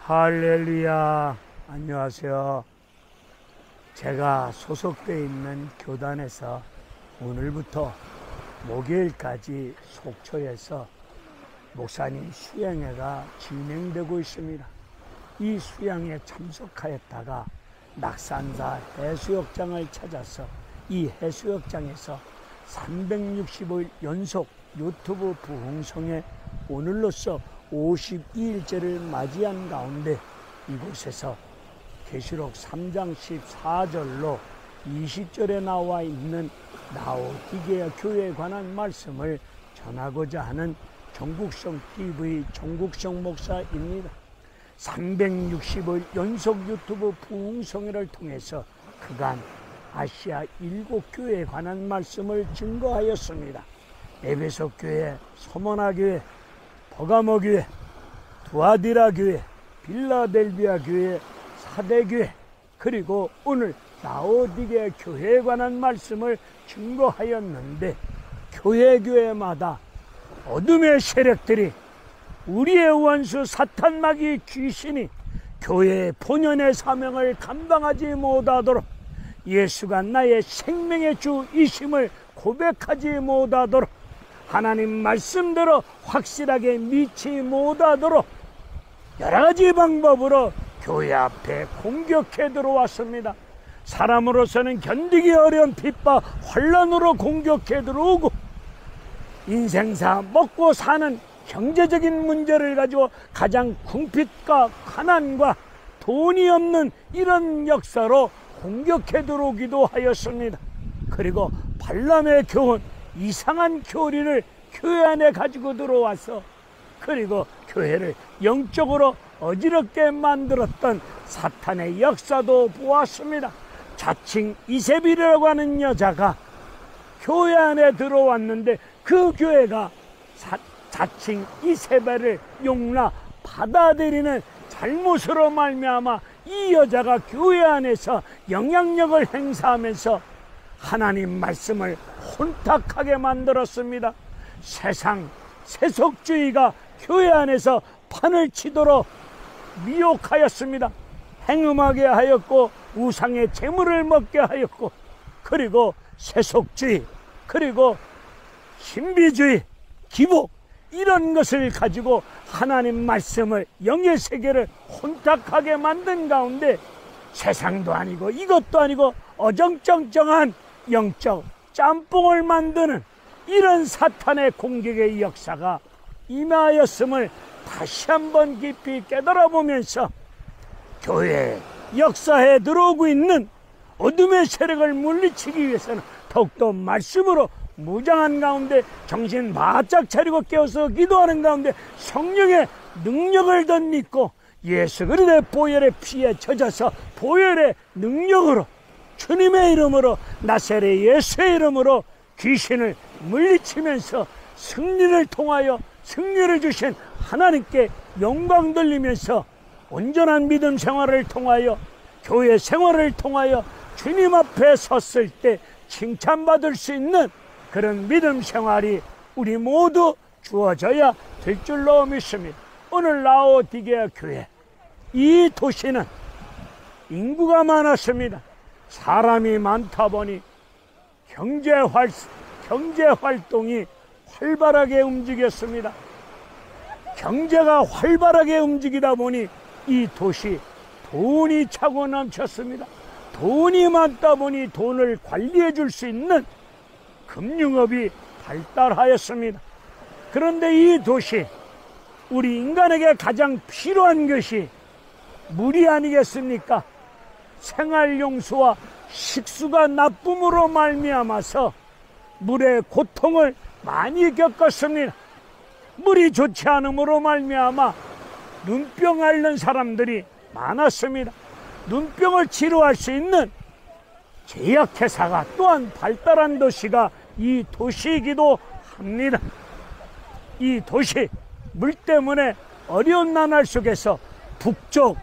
할렐루야. 안녕하세요. 제가 소속되어 있는 교단에서 오늘부터 목요일까지 속초에서 목사님 수양회가 진행되고 있습니다. 이 수양회에 참석하였다가 낙산사 해수욕장을 찾아서 이 해수욕장에서 365일 연속 유튜브 부흥성에 오늘로써 52일째를 맞이한 가운데 이곳에서 계시록 3장 14절로 20절에 나와 있는 라오디게아 교회에 관한 말씀을 전하고자 하는 정국성 TV 정국성 목사입니다. 365일 연속 유튜브 부흥성회를 통해서 그간 아시아 7교회에 관한 말씀을 증거하였습니다. 에베소 교회, 서머나 교회, 버가모 교회, 두아디라 교회, 빌라델비아 교회, 사대 교회, 그리고 오늘 라오디게아 교회에 관한 말씀을 증거하였는데, 교회마다 어둠의 세력들이, 우리의 원수 사탄 마귀 귀신이 교회의 본연의 사명을 감당하지 못하도록, 예수가 나의 생명의 주이심을 고백하지 못하도록, 하나님 말씀대로 확실하게 믿지 못하도록 여러가지 방법으로 교회 앞에 공격해 들어왔습니다. 사람으로서는 견디기 어려운 핍박, 혼란으로 공격해 들어오고, 인생사 먹고 사는 경제적인 문제를 가지고 가장 궁핍과 가난과 돈이 없는 이런 역사로 공격해 들어오기도 하였습니다. 그리고 발람의 교훈, 이상한 교리를 교회 안에 가지고 들어와서, 그리고 교회를 영적으로 어지럽게 만들었던 사탄의 역사도 보았습니다. 자칭 이세벨이라고 하는 여자가 교회 안에 들어왔는데, 그 교회가 자칭 이세벨을 용납 받아들이는 잘못으로 말미암아 이 여자가 교회 안에서 영향력을 행사하면서 하나님 말씀을 혼탁하게 만들었습니다. 세상 세속주의가 교회 안에서 판을 치도록 미혹하였습니다. 행음하게 하였고, 우상의 재물을 먹게 하였고, 그리고 세속주의, 그리고 신비주의, 기복, 이런 것을 가지고 하나님 말씀을, 영의 세계를 혼탁하게 만든 가운데 세상도 아니고 이것도 아니고 어정쩡쩡한 영적 짬뽕을 만드는 이런 사탄의 공격의 역사가 임하였음을 다시 한번 깊이 깨달아 보면서, 교회 역사에 들어오고 있는 어둠의 세력을 물리치기 위해서는 더욱더 말씀으로 무장한 가운데, 정신 바짝 차리고 깨어서 기도하는 가운데 성령의 능력을 덧입고, 예수 그리스도의 보혈의 피에 젖어서 보혈의 능력으로, 주님의 이름으로, 나사렛 예수의 이름으로 귀신을 물리치면서 승리를 통하여, 승리를 주신 하나님께 영광 돌리면서 온전한 믿음 생활을 통하여, 교회 생활을 통하여 주님 앞에 섰을 때 칭찬받을 수 있는 그런 믿음 생활이 우리 모두 주어져야 될 줄로 믿습니다. 오늘 라오디게아 교회, 이 도시는 인구가 많았습니다. 사람이 많다 보니 경제 활동이 활발하게 움직였습니다. 경제가 활발하게 움직이다 보니 이 도시 돈이 차고 넘쳤습니다. 돈이 많다 보니 돈을 관리해 줄 수 있는 금융업이 발달하였습니다. 그런데 이 도시, 우리 인간에게 가장 필요한 것이 물이 아니겠습니까? 생활용수와 식수가 나쁨으로 말미암아서 물의 고통을 많이 겪었습니다. 물이 좋지 않음으로 말미암아 눈병 앓는 사람들이 많았습니다. 눈병을 치료할 수 있는 제약회사가 또한 발달한 도시가 이 도시이기도 합니다. 이 도시, 물 때문에 어려운 나날 속에서 북쪽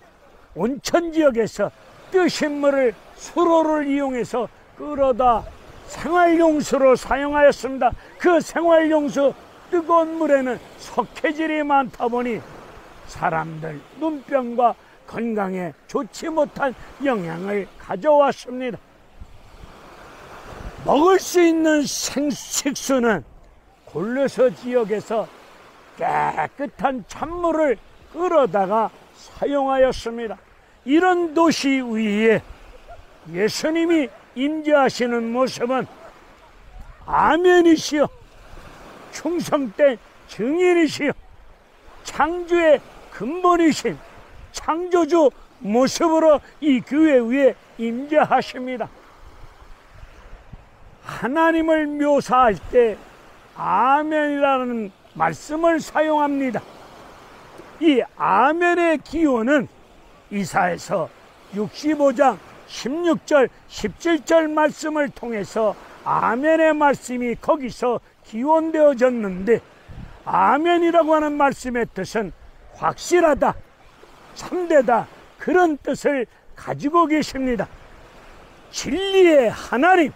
온천지역에서 뜨신 물을 수로를 이용해서 끌어다 생활용수로 사용하였습니다. 그 생활용수 뜨거운 물에는 석회질이 많다 보니 사람들 눈병과 건강에 좋지 못한 영향을 가져왔습니다. 먹을 수 있는 식수는 골로새 지역에서 깨끗한 찬물을 끌어다가 사용하였습니다. 이런 도시 위에 예수님이 임재하시는 모습은 아멘이시여, 충성된 증인이시여, 창조의 근본이신 창조주 모습으로 이 교회 위에 임재하십니다. 하나님을 묘사할 때 아멘이라는 말씀을 사용합니다. 이 아멘의 기원은 이사야서 65장 16절 17절 말씀을 통해서 아멘의 말씀이 거기서 기원되어졌는데, 아멘이라고 하는 말씀의 뜻은 확실하다, 참되다, 그런 뜻을 가지고 계십니다. 진리의 하나님,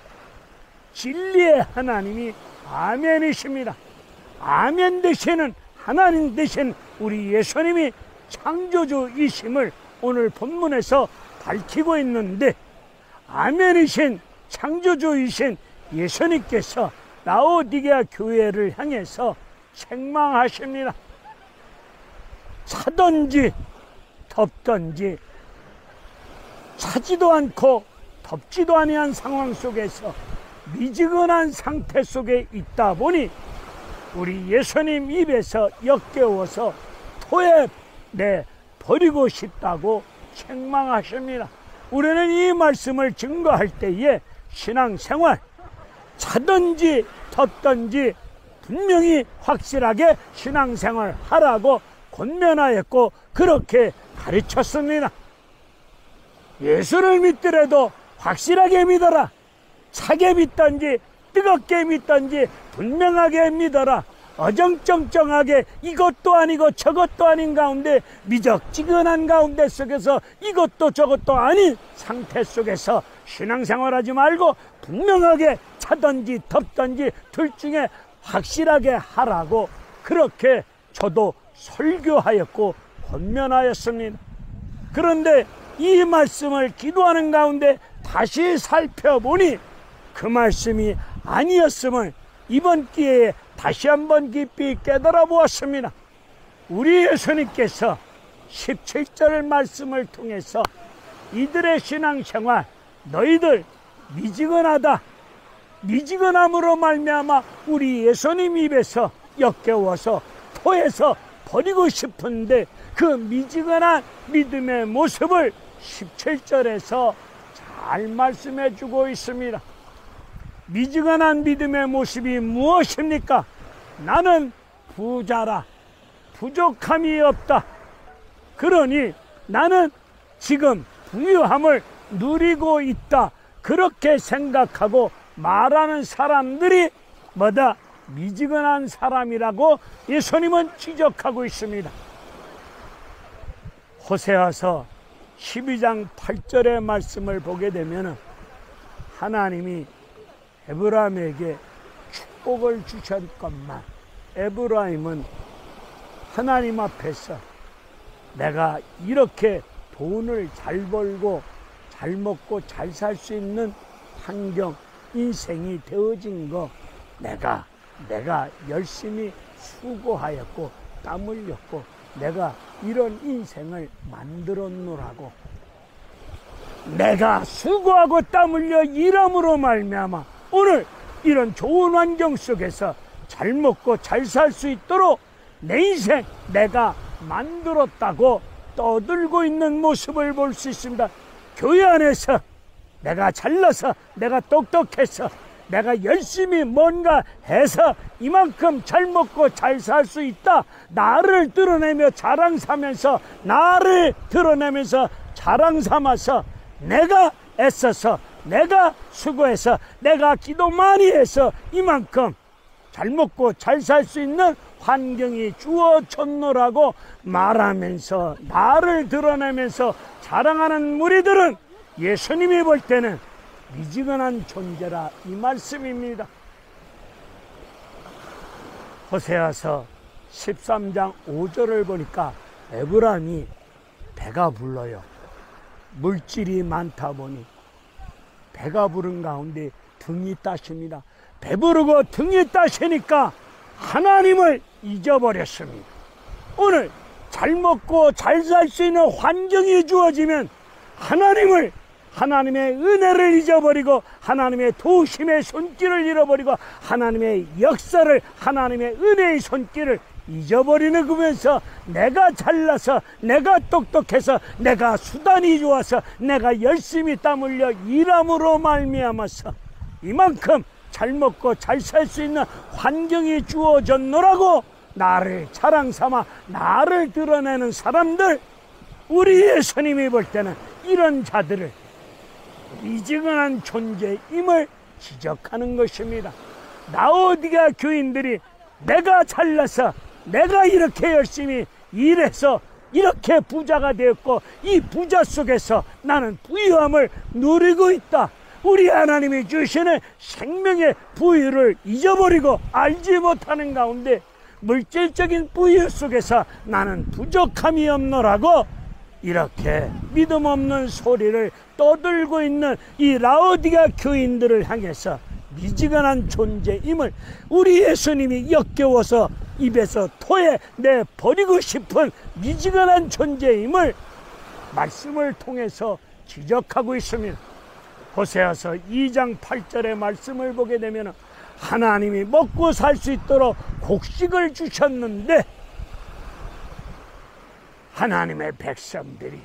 진리의 하나님이 아멘이십니다. 아멘 되시는 하나님 되신 우리 예수님이 창조주이심을 오늘 본문에서 밝히고 있는데, 아멘이신 창조주이신 예수님께서 라오디게아 교회를 향해서 책망하십니다. 차든지 덥든지 차지도 않고 덥지도 아니한 상황 속에서 미지근한 상태 속에 있다 보니 우리 예수님 입에서 역겨워서 토에 버리고 싶다고 책망하십니다. 우리는 이 말씀을 증거할 때에 신앙생활, 차든지 덥든지 분명히 확실하게 신앙생활 하라고 권면하였고 그렇게 가르쳤습니다. 예수를 믿더라도 확실하게 믿어라. 차게 믿든지 뜨겁게 믿든지 분명하게 믿어라. 어정쩡쩡하게 이것도 아니고 저것도 아닌 가운데, 미적지근한 가운데 속에서 이것도 저것도 아닌 상태 속에서 신앙생활하지 말고 분명하게 차든지 덥든지 둘 중에 확실하게 하라고 그렇게 저도 설교하였고 권면하였습니다. 그런데 이 말씀을 기도하는 가운데 다시 살펴보니 그 말씀이 아니었음을 이번 기회에 다시 한번 깊이 깨달아 보았습니다. 우리 예수님께서 17절 말씀을 통해서 이들의 신앙생활, 너희들 미지근하다, 미지근함으로 말미암아 우리 예수님 입에서 역겨워서 토해서 버리고 싶은데, 그 미지근한 믿음의 모습을 17절에서 잘 말씀해 주고 있습니다. 미지근한 믿음의 모습이 무엇입니까? 나는 부자라, 부족함이 없다. 그러니 나는 지금 부유함을 누리고 있다. 그렇게 생각하고 말하는 사람들이 뭐다? 미지근한 사람이라고 예수님은 지적하고 있습니다. 호세아서 12장 8절의 말씀을 보게 되면 하나님이 에브라임에게 축복을 주셨건만, 에브라임은 하나님 앞에서 내가 이렇게 돈을 잘 벌고 잘 먹고 잘 살 수 있는 환경, 인생이 되어진 거 내가 열심히 수고하였고 땀 흘렸고 내가 이런 인생을 만들었노라고, 내가 수고하고 땀 흘려 일함으로 말미암아 오늘 이런 좋은 환경 속에서 잘 먹고 잘 살 수 있도록 내 인생 내가 만들었다고 떠들고 있는 모습을 볼 수 있습니다. 교회 안에서 내가 잘나서, 내가 똑똑해서, 내가 열심히 뭔가 해서 이만큼 잘 먹고 잘 살 수 있다, 나를 드러내며 자랑 삼면서, 나를 드러내면서 자랑 삼아서 내가 애써서, 내가 수고해서, 내가 기도 많이 해서 이만큼 잘 먹고 잘 살 수 있는 환경이 주어졌노라고 말하면서 나를 드러내면서 자랑하는 무리들은 예수님이 볼 때는 미지근한 존재라, 이 말씀입니다. 호세아서 13장 5절을 보니까 에브라임이 배가 불러요. 물질이 많다 보니 배가 부른 가운데 등이 따십니다. 배부르고 등이 따시니까 하나님을 잊어버렸습니다. 오늘 잘 먹고 잘 살 수 있는 환경이 주어지면 하나님의 은혜를 잊어버리고 하나님의 도우심의 손길을 잃어버리고 하나님의 역사를, 하나님의 은혜의 손길을 잊어버리는 거면서 내가 잘나서, 내가 똑똑해서, 내가 수단이 좋아서, 내가 열심히 땀 흘려 일함으로 말미암아서 이만큼 잘 먹고 잘 살 수 있는 환경이 주어졌노라고 나를 자랑삼아 나를 드러내는 사람들, 우리 예수님이 볼 때는 이런 자들을 미지근한 존재임을 지적하는 것입니다. 라오디게아 교인들이 내가 잘나서, 내가 이렇게 열심히 일해서 이렇게 부자가 되었고 이 부자 속에서 나는 부유함을 누리고 있다, 우리 하나님이 주시는 생명의 부유를 잊어버리고 알지 못하는 가운데 물질적인 부유 속에서 나는 부족함이 없노라고 이렇게 믿음 없는 소리를 떠들고 있는 이 라오디게아 교인들을 향해서 미지근한 존재임을 우리 예수님이 역겨워서 입에서 토해 내버리고 싶은 미지근한 존재임을 말씀을 통해서 지적하고 있습니다. 호세아서 2장 8절의 말씀을 보게 되면 하나님이 먹고 살 수 있도록 곡식을 주셨는데 하나님의 백성들이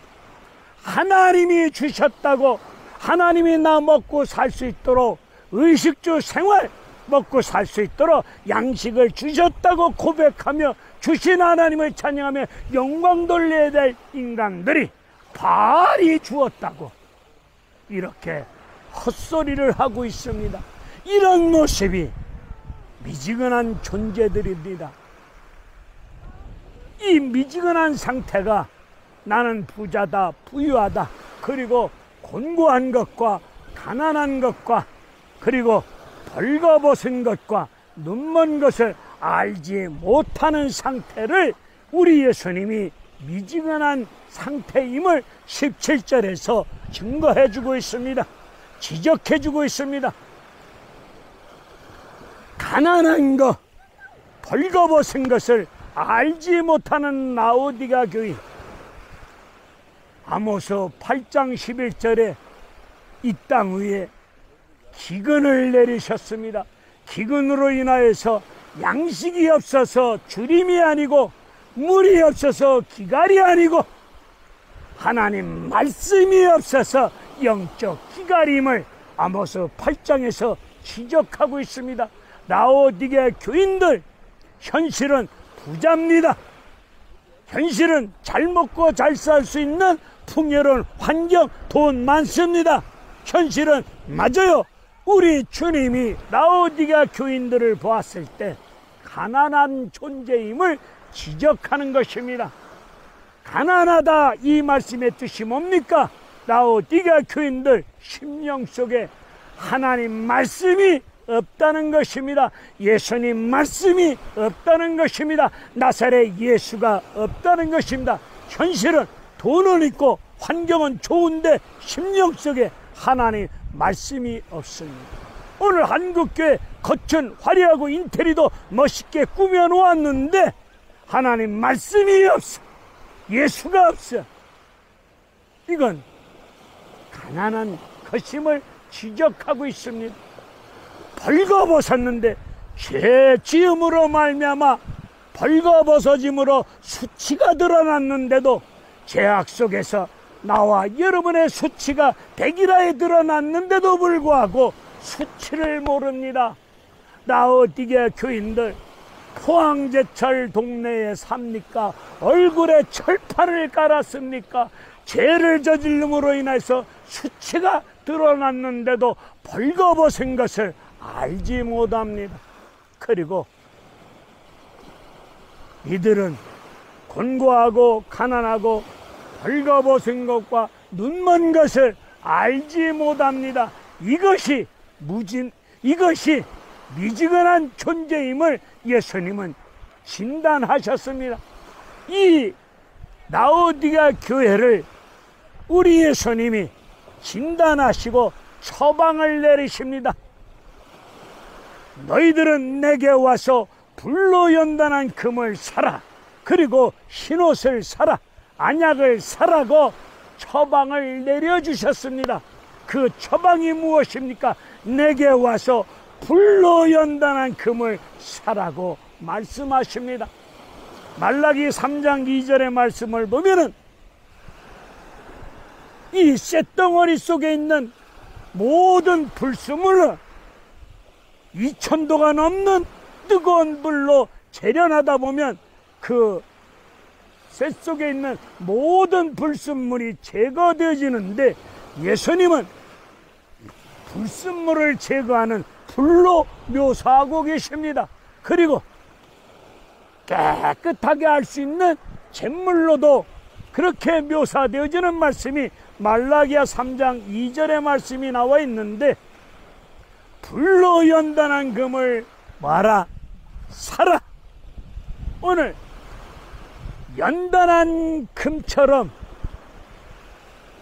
하나님이 주셨다고, 하나님이 나 먹고 살 수 있도록 의식주 생활 먹고 살 수 있도록 양식을 주셨다고 고백하며 주신 하나님을 찬양하며 영광 돌려야 될 인간들이 바알이 주었다고 이렇게 헛소리를 하고 있습니다. 이런 모습이 미지근한 존재들입니다. 이 미지근한 상태가 나는 부자다, 부유하다, 그리고 곤고한 것과 가난한 것과 그리고 벌거벗은 것과 눈먼 것을 알지 못하는 상태를 우리 예수님이 미지근한 상태임을 17절에서 증거해주고 있습니다. 지적해주고 있습니다. 가난한 것, 벌거벗은 것을 알지 못하는 라오디게아 교인, 아모스 8장 11절에 이 땅 위에 기근을 내리셨습니다. 기근으로 인하여서 양식이 없어서 주림이 아니고 물이 없어서 기갈이 아니고 하나님 말씀이 없어서 영적 기갈임을 아모스 8장에서 지적하고 있습니다. 라오디게아 교인들, 현실은 부자입니다. 현실은 잘 먹고 잘 살 수 있는 풍요로운 환경, 돈 많습니다. 현실은 맞아요. 우리 주님이 라오디게아 교인들을 보았을 때 가난한 존재임을 지적하는 것입니다. 가난하다, 이 말씀의 뜻이 뭡니까? 라오디게아 교인들 심령 속에 하나님 말씀이 없다는 것입니다. 예수님 말씀이 없다는 것입니다. 나사렛 예수가 없다는 것입니다. 현실은 돈은 있고 환경은 좋은데 심령 속에 하나님 말씀이 없습니다. 오늘 한국교회 겉은 화려하고 인테리어도 멋있게 꾸며놓았는데 하나님 말씀이 없어, 예수가 없어. 이건 가난한 것임을 지적하고 있습니다. 벌거벗었는데 죄 지음으로 말미암아 벌거벗어짐으로 수치가 드러났는데도 죄악 속에서 나와 여러분의 수치가 백일하에 드러났는데도 불구하고 수치를 모릅니다. 라오디게아 교인들, 포항제철 동네에 삽니까? 얼굴에 철판을 깔았습니까? 죄를 저질름으로 인해서 수치가 드러났는데도 벌거벗은 것을 알지 못합니다. 그리고 이들은 곤고하고 가난하고 벌거벗은 것과 눈먼 것을 알지 못합니다. 이것이 미지근한 존재임을 예수님은 진단하셨습니다. 이 라오디가 교회를 우리 예수님이 진단하시고 처방을 내리십니다. 너희들은 내게 와서 불로 연단한 금을 사라, 그리고 흰옷을 사라, 안약을 사라고 처방을 내려주셨습니다. 그 처방이 무엇입니까? 내게 와서 불로 연단한 금을 사라고 말씀하십니다. 말라기 3장 2절의 말씀을 보면은 이 쇳덩어리 속에 있는 모든 불순물을 2000도가 넘는 뜨거운 불로 재련하다 보면 그 쇳 속에 있는 모든 불순물이 제거되어지는데, 예수님은 불순물을 제거하는 불로 묘사하고 계십니다. 그리고 깨끗하게 할 수 있는 잿물로도 그렇게 묘사되어지는 말씀이 말라기야 3장 2절의 말씀이 나와 있는데, 불로 연단한 금을 와라, 사라. 오늘 연단한 금처럼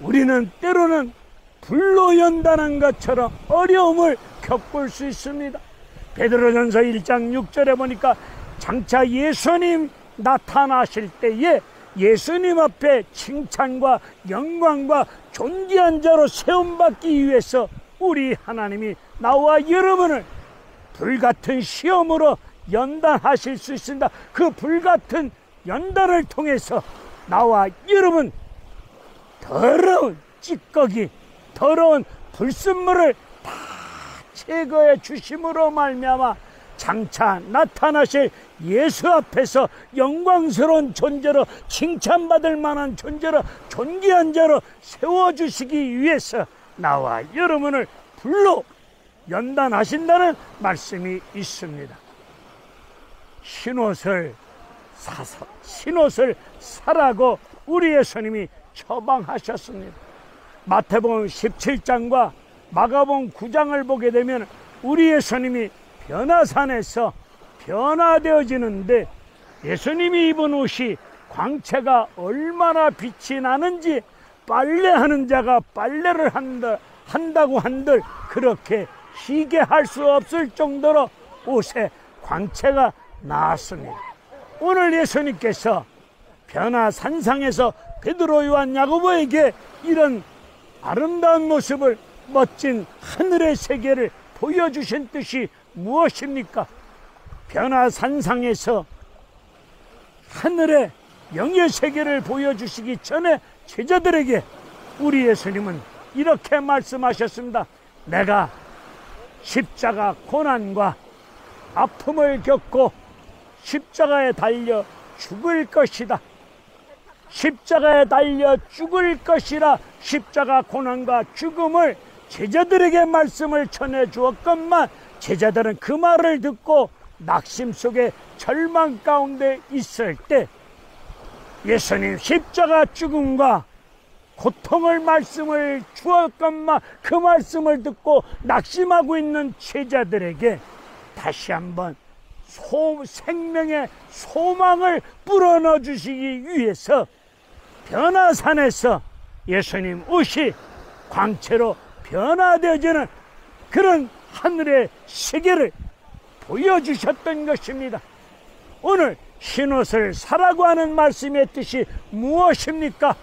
우리는 때로는 불로 연단한 것처럼 어려움을 겪을 수 있습니다. 베드로전서 1장 6절에 보니까 장차 예수님 나타나실 때에 예수님 앞에 칭찬과 영광과 존귀한 자로 세움받기 위해서 우리 하나님이 나와 여러분을 불같은 시험으로 연단하실 수 있습니다. 그 불같은 연단을 통해서 나와 여러분 더러운 찌꺼기, 더러운 불순물을 다 제거해 주심으로 말미암아 장차 나타나실 예수 앞에서 영광스러운 존재로, 칭찬받을 만한 존재로, 존귀한 자로 세워주시기 위해서 나와 여러분을 불로 연단하신다는 말씀이 있습니다. 흰옷을 사라고 우리 예수님이 처방하셨습니다. 마태복음 17장과 마가복음 9장을 보게 되면 우리 예수님이 변화산에서 변화되어지는데, 예수님이 입은 옷이 광채가 얼마나 빛이 나는지 빨래하는 자가 빨래를 한다고 한들 그렇게 희게 할 수 없을 정도로 옷에 광채가 나왔습니다. 오늘 예수님께서 변화산상에서 베드로, 요한, 야고보에게 이런 아름다운 모습을, 멋진 하늘의 세계를 보여주신 뜻이 무엇입니까? 변화산상에서 하늘의 영의 세계를 보여주시기 전에 제자들에게 우리 예수님은 이렇게 말씀하셨습니다. 내가 십자가 고난과 아픔을 겪고 십자가에 달려 죽을 것이다. 십자가에 달려 죽을 것이라 십자가 고난과 죽음을 제자들에게 말씀을 전해 주었건만, 제자들은 그 말을 듣고 낙심 속에 절망 가운데 있을 때 예수님 십자가 죽음과 고통을 말씀을 주었건만 그 말씀을 듣고 낙심하고 있는 제자들에게 다시 한번 생명의 소망을 불어넣어 주시기 위해서 변화산에서 예수님 옷이 광채로 변화되어지는 그런 하늘의 세계를 보여주셨던 것입니다. 오늘 흰옷을 사라고 하는 말씀의 뜻이 무엇입니까?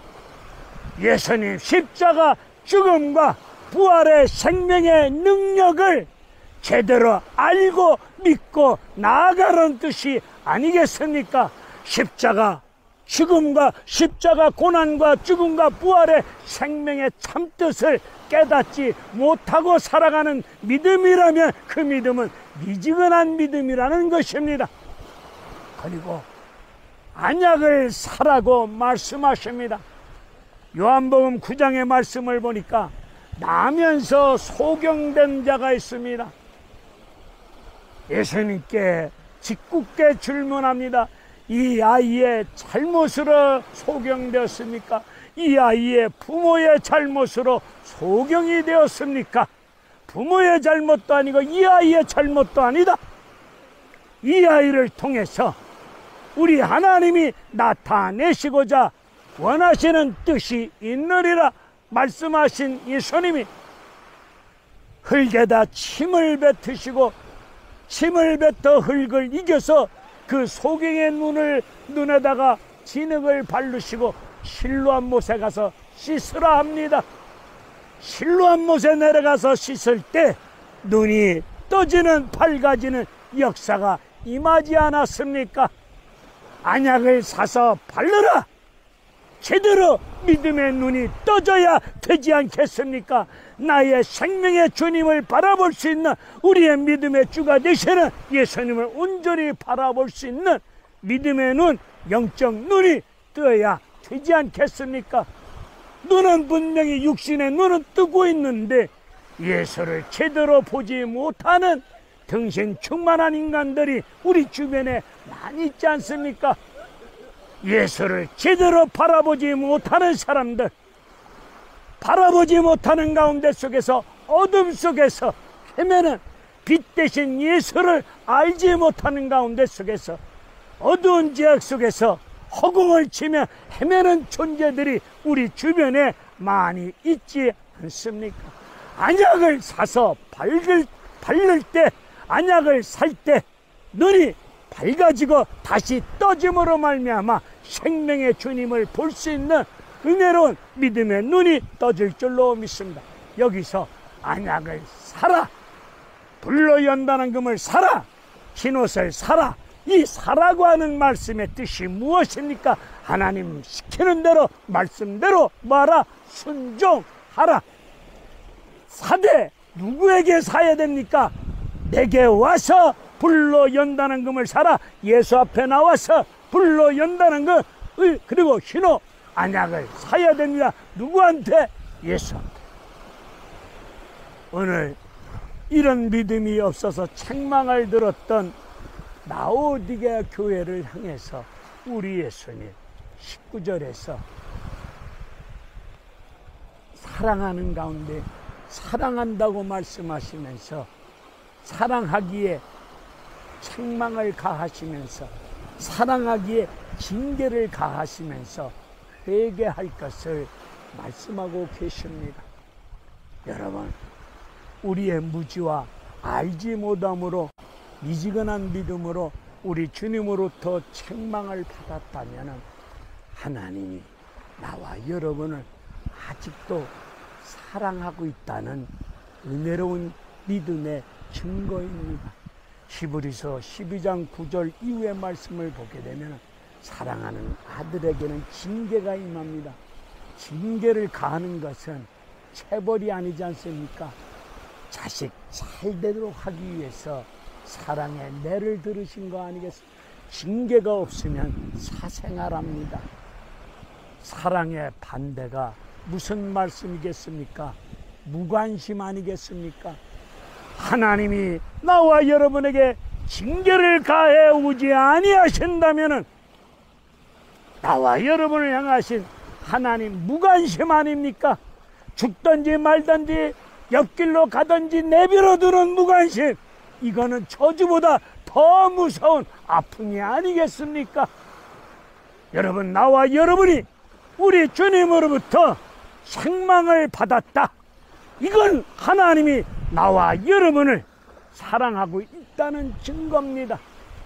예수님 십자가 죽음과 부활의 생명의 능력을 제대로 알고 믿고 나아가는 뜻이 아니겠습니까? 십자가 죽음과 십자가 고난과 죽음과 부활의 생명의 참뜻을 깨닫지 못하고 살아가는 믿음이라면 그 믿음은 미지근한 믿음이라는 것입니다. 그리고 안약을 사라고 말씀하십니다. 요한복음 9장의 말씀을 보니까 나면서 소경된 자가 있습니다. 예수님께 짓궂게 질문합니다. 이 아이의 잘못으로 소경되었습니까? 이 아이의 부모의 잘못으로 소경이 되었습니까? 부모의 잘못도 아니고 이 아이의 잘못도 아니다. 이 아이를 통해서 우리 하나님이 나타내시고자 원하시는 뜻이 있느리라 말씀하신 예수님이 흙에다 침을 뱉으시고 침을 뱉어 흙을 이겨서 그 소경의 눈에다가 진흙을 바르시고 실로암 못에 가서 씻으라 합니다. 실로암 못에 내려가서 씻을 때 눈이 떠지는 밝아지는 역사가 임하지 않았습니까? 안약을 사서 바르라. 제대로 믿음의 눈이 떠져야 되지 않겠습니까? 나의 생명의 주님을 바라볼 수 있는, 우리의 믿음의 주가 되시는 예수님을 온전히 바라볼 수 있는 믿음의 눈, 영적 눈이 떠야 되지 않겠습니까? 눈은 분명히 육신의 눈은 뜨고 있는데 예수를 제대로 보지 못하는 등신 충만한 인간들이 우리 주변에 많이 있지 않습니까? 예수를 제대로 바라보지 못하는 사람들, 바라보지 못하는 가운데 속에서 어둠 속에서 헤매는, 빛 대신 예수를 알지 못하는 가운데 속에서 어두운 지역 속에서 허공을 치며 헤매는 존재들이 우리 주변에 많이 있지 않습니까? 안약을 사서 바를 때, 안약을 살 때 눈이 밝아지고 다시 떠짐으로 말미암아 생명의 주님을 볼 수 있는 은혜로운 믿음의 눈이 떠질 줄로 믿습니다. 여기서 안약을 사라, 불로 연다는 금을 사라, 흰옷을 사라, 이 사라고 하는 말씀의 뜻이 무엇입니까? 하나님 시키는 대로, 말씀대로 뭐하라? 순종하라. 사되 누구에게 사야 됩니까? 내게 와서 불로 연다는 금을 사라. 예수 앞에 나와서 불로 연다는 금, 그리고 흰옷, 안약을 사야 됩니다. 누구한테? 예수한테. 오늘 이런 믿음이 없어서 책망을 들었던 라오디게아 교회를 향해서 우리 예수님 19절에서 사랑하는 가운데 사랑한다고 말씀하시면서 사랑하기에 책망을 가하시면서 사랑하기에 징계를 가하시면서 회개할 것을 말씀하고 계십니다. 여러분, 우리의 무지와 알지 못함으로 미지근한 믿음으로 우리 주님으로부터 책망을 받았다면 하나님이 나와 여러분을 아직도 사랑하고 있다는 은혜로운 믿음의 증거입니다. 히브리서 12장 9절 이후의 말씀을 보게 되면 사랑하는 아들에게는 징계가 임합니다. 징계를 가하는 것은 체벌이 아니지 않습니까? 자식 잘 되도록 하기 위해서 사랑의 내를 들으신 거 아니겠습니까? 징계가 없으면 사생활합니다. 사랑의 반대가 무슨 말씀이겠습니까? 무관심 아니겠습니까? 하나님이 나와 여러분에게 징계를 가해 오지 아니하신다면은 나와 여러분을 향하신 하나님 무관심 아닙니까? 죽든지 말든지 옆길로 가든지 내버려 두는 무관심, 이거는 저주보다 더 무서운 아픔이 아니겠습니까? 여러분, 나와 여러분이 우리 주님으로부터 책망을 받았다, 이건 하나님이 나와 여러분을 사랑하고 있다는 증거입니다.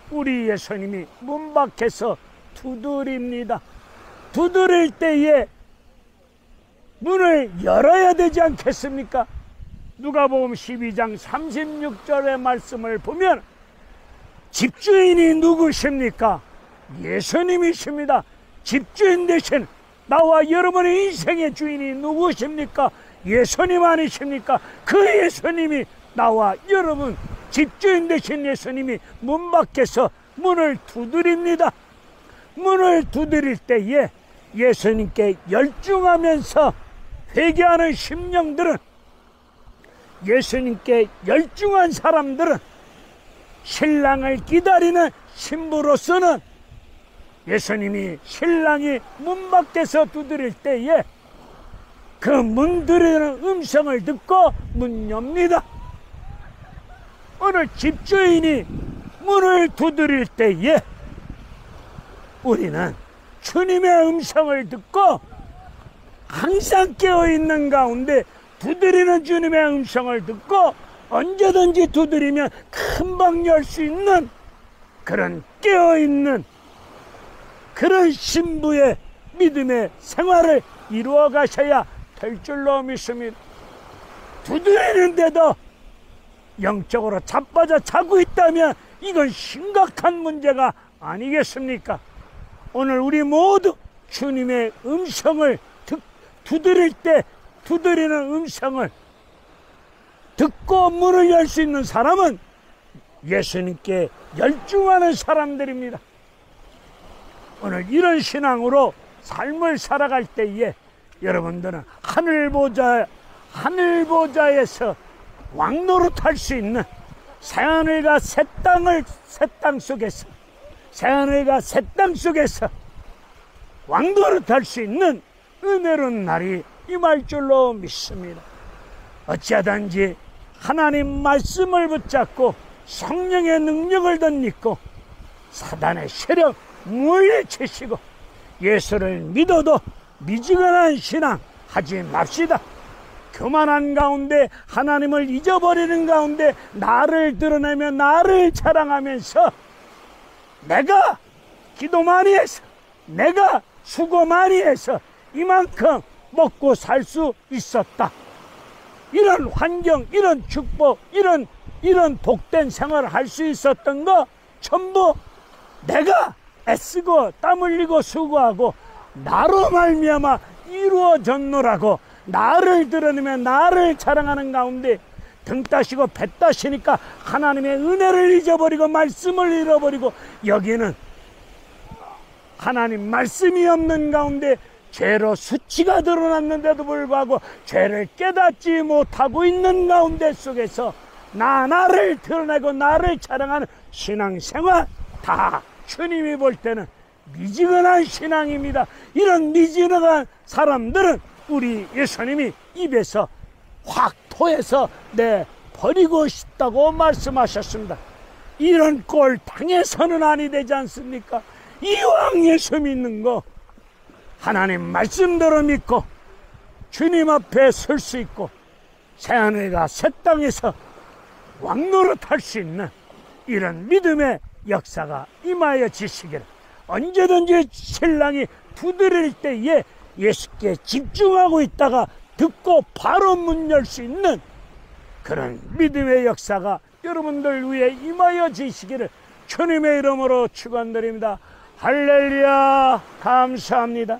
우리 예수님이 문 밖에서 두드립니다. 두드릴 때에 문을 열어야 되지 않겠습니까? 누가복음 12장 36절의 말씀을 보면 집주인이 누구십니까? 예수님이십니다. 집주인 대신 나와 여러분의 인생의 주인이 누구십니까? 예수님 아니십니까? 그 예수님이, 나와 여러분 집주인 되신 예수님이 문 밖에서 문을 두드립니다. 문을 두드릴 때에 예수님께 열중하면서 회개하는 심령들은, 예수님께 열중한 사람들은, 신랑을 기다리는 신부로서는 예수님이 신랑이 문 밖에서 두드릴 때에 그 문 두드리는 음성을 듣고 문 엽니다. 오늘 집주인이 문을 두드릴 때에 우리는 주님의 음성을 듣고 항상 깨어있는 가운데 두드리는 주님의 음성을 듣고 언제든지 두드리면 금방 열 수 있는 그런 깨어있는 그런 신부의 믿음의 생활을 이루어 가셔야 될 줄로 믿습니다. 두드리는데도 영적으로 자빠져 자고 있다면 이건 심각한 문제가 아니겠습니까? 오늘 우리 모두 주님의 음성을 두드릴 때 두드리는 음성을 듣고 문을 열 수 있는 사람은 예수님께 열중하는 사람들입니다. 오늘 이런 신앙으로 삶을 살아갈 때에 여러분들은 하늘보좌에서 왕노릇할 수 있는 새하늘과 새 땅 속에서 새하늘과 새 땅 속에서 왕노릇할 수 있는 은혜로운 날이 임할 줄로 믿습니다. 어찌하든지 하나님 말씀을 붙잡고 성령의 능력을 덧입고 사단의 세력 물리치시고 예수를 믿어도 미지근한 신앙 하지 맙시다. 교만한 가운데 하나님을 잊어버리는 가운데 나를 드러내며 나를 자랑하면서 내가 기도 많이 해서 내가 수고 많이 해서 이만큼 먹고 살 수 있었다. 이런 환경, 이런 축복, 이런 복된 생활을 할 수 있었던 거 전부 내가 애쓰고 땀 흘리고 수고하고 나로 말미암아 이루어졌노라고 나를 드러내며 나를 자랑하는 가운데 등 따시고 배 따시니까 하나님의 은혜를 잊어버리고 말씀을 잃어버리고 여기는 하나님 말씀이 없는 가운데 죄로 수치가 드러났는데도 불구하고 죄를 깨닫지 못하고 있는 가운데 속에서 나를 드러내고 나를 자랑하는 신앙생활 다 주님이 볼 때는 미지근한 신앙입니다. 이런 미지근한 사람들은 우리 예수님이 입에서 확 토해서 버리고 싶다고 말씀하셨습니다. 이런 꼴 당해서는 아니 되지 않습니까? 이왕 예수 믿는 거 하나님 말씀대로 믿고 주님 앞에 설 수 있고 새하늘과 새 땅에서 왕노릇할 수 있는 이런 믿음의 역사가 임하여 지시기를 언제든지 신랑이 두드릴 때에 예수께 집중하고 있다가 듣고 바로 문 열 수 있는 그런 믿음의 역사가 여러분들 위해 임하여 지시기를 주님의 이름으로 축원드립니다. 할렐루야. 감사합니다.